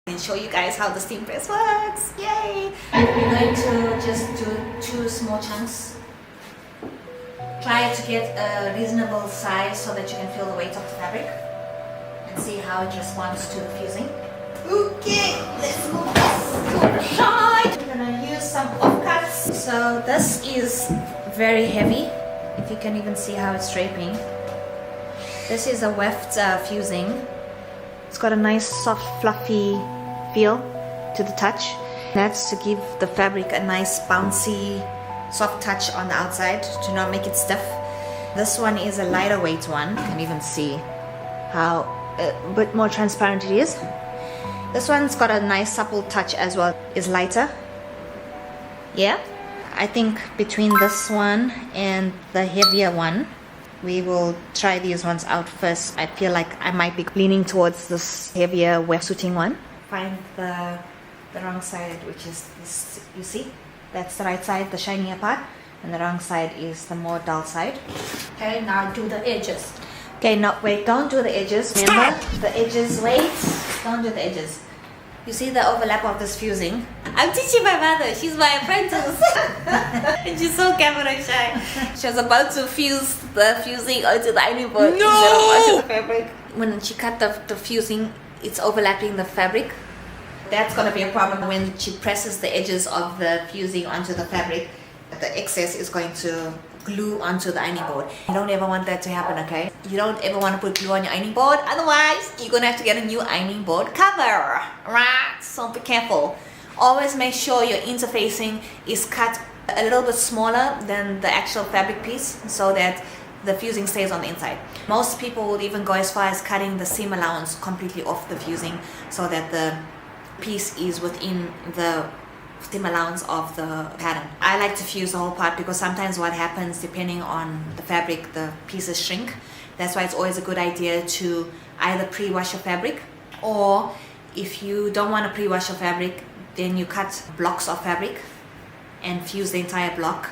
And show you guys how the steam press works. Yay! We're going to just do 2 small chunks. Try to get a reasonable size so that you can feel the weight of the fabric and see how it responds to the fusing. Okay, let's move this to the side. We're gonna use some offcuts. So this is very heavy. If you can even see how it's draping. This is a weft fusing. It's got a nice soft fluffy feel to the touch. That's to give the fabric a nice bouncy soft touch on the outside to not make it stiff. This one is a lighter weight one. You can even see how a bit more transparent it is. This one's got a nice supple touch as well. It's lighter. Yeah, I think between this one and the heavier one, we will try these ones out first. I feel like I might be leaning towards this heavier weft suiting one. Find the wrong side, which is this, you see? That's the right side, the shinier part, and the wrong side is the more dull side. Okay, now do the edges. Okay, no, wait, don't do the edges. Remember, the edges, wait, don't do the edges. You see the overlap of this fusing? I'm teaching my mother, she's my apprentice. And she's so camera shy. She was about to fuse the fusing onto the ironing board instead of onto the fabric. When she cut the fusing, it's overlapping the fabric. That's going to be a problem when she presses the edges of the fusing onto the fabric. The excess is going to glue onto the ironing board. You don't ever want that to happen, okay? You don't ever want to put glue on your ironing board, otherwise you're going to have to get a new ironing board cover, right? So be careful. Always make sure your interfacing is cut a little bit smaller than the actual fabric piece so that the fusing stays on the inside. Most people will even go as far as cutting the seam allowance completely off the fusing so that the piece is within the seam allowance of the pattern. I like to fuse the whole part because sometimes what happens, depending on the fabric, the pieces shrink. That's why it's always a good idea to either pre-wash your fabric, or if you don't want to pre-wash your fabric, then you cut blocks of fabric and fuse the entire block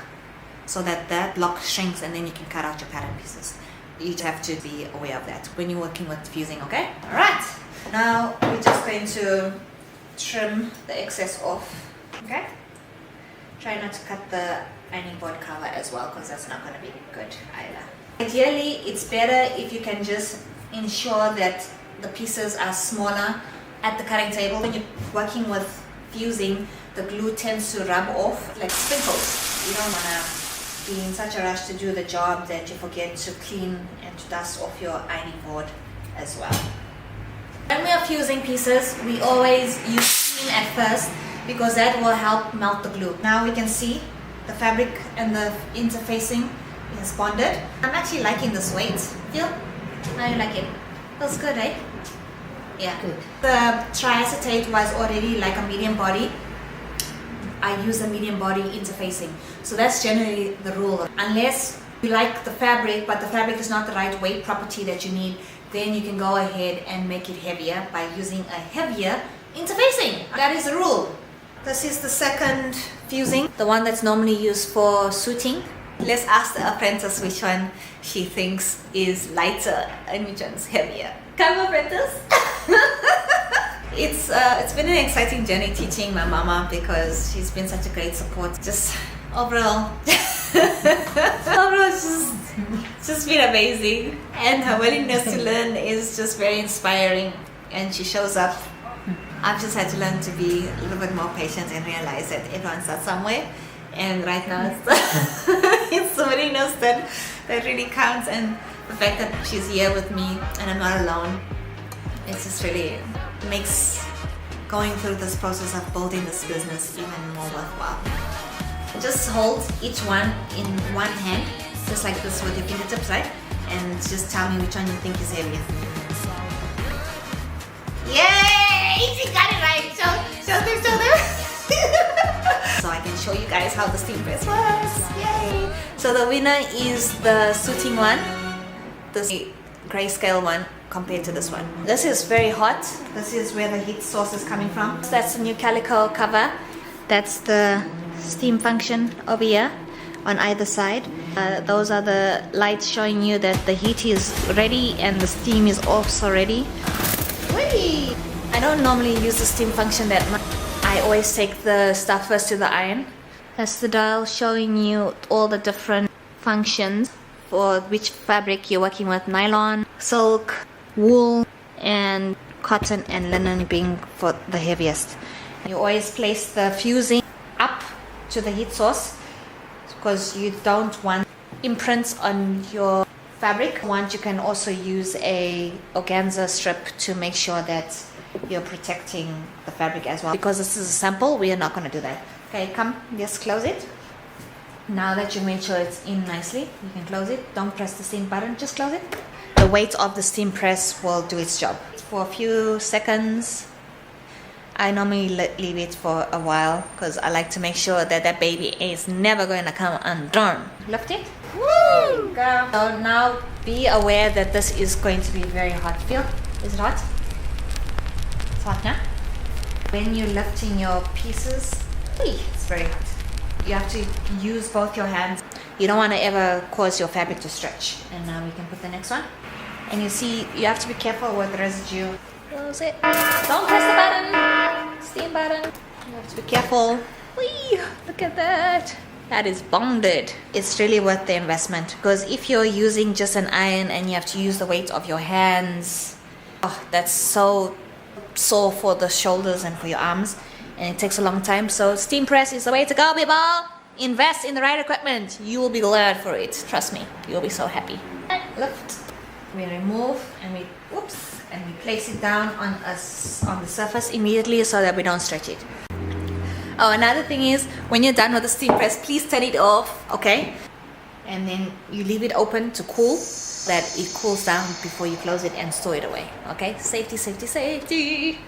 so that that block shrinks, and then you can cut out your pattern pieces. You have to be aware of that when you're working with fusing, okay? Alright, now we're just going to trim the excess off, okay? Try not to cut the ironing board cover as well, because that's not going to be good either. Ideally, it's better if you can just ensure that the pieces are smaller at the cutting table. When you're working with fusing, the glue tends to rub off like sprinkles. You don't want to be in such a rush to do the job that you forget to clean and to dust off your ironing board as well. When we are fusing pieces, we always use steam at first because that will help melt the glue. Now we can see the fabric and the interfacing is bonded. I'm actually liking this weight. Feel? How do you like it? Feels good, eh? Yeah. Good. The triacetate was already like a medium body. I use a medium body interfacing. So that's generally the rule. Unless you like the fabric, but the fabric is not the right weight property that you need, then you can go ahead and make it heavier by using a heavier interfacing. That is the rule. This is the second fusing, the one that's normally used for suiting. Let's ask the apprentice which one she thinks is lighter and which one's heavier. Come, apprentice. It's been an exciting journey teaching my mama because she's been such a great support. Just overall, it's just been amazing, and her willingness to learn is just very inspiring, and she shows up. I've just had to learn to be a little bit more patient and realize that everyone starts somewhere, and right now it's the willingness that really counts, and the fact that she's here with me and I'm not alone. It just really makes going through this process of building this business even more worthwhile. Just hold each one in one hand, just like this with your fingertips, right? And just tell me which one you think is heavier. Yay! She got it right! Show them! So I can show you guys how the steam press works. Yay! So the winner is the suiting one, the grayscale one compared to this one. This is very hot. This is where the heat source is coming from. So that's the new calico cover. That's the steam function over here on either side. Those are the lights showing you that the heat is ready and the steam is also ready. Whee! I don't normally use the steam function that much. I always take the stuff first to the iron. That's the dial showing you all the different functions for which fabric you're working with. Nylon, silk, wool, and cotton and linen being for the heaviest. You always place the fusing up to the heat source because you don't want imprints on your fabric. Once you can also use a organza strip to make sure that you're protecting the fabric as well. Because this is a sample, we are not going to do that. Okay, come, just close it. Now that you made sure it's in nicely, you can close it. Don't press the steam button, just close it. The weight of the steam press will do its job. For a few seconds, I normally leave it for a while because I like to make sure that that baby is never going to come undone. Lift it. Woo! Go. So now be aware that this is going to be very hot. Feel? Is it hot? It's hot now. When you're lifting your pieces, it's very hot. You have to use both your hands. You don't want to ever cause your fabric to stretch. And now we can put the next one. And you see, you have to be careful with the residue. Close it. Don't press the button. Steam button. You have to be careful. Whee! Look at that. That is bonded. It's really worth the investment because if you're using just an iron and you have to use the weight of your hands, oh, that's so sore for the shoulders and for your arms, and it takes a long time. So steam press is the way to go, people. Invest in the right equipment. You will be glad for it. Trust me, you'll be so happy. Lift. We remove and we place it down on the surface immediately so that we don't stretch it. Oh, another thing is when you're done with the steam press, please turn it off, okay? And then you leave it open to cool, that it cools down before you close it and store it away, okay? Safety, safety, safety.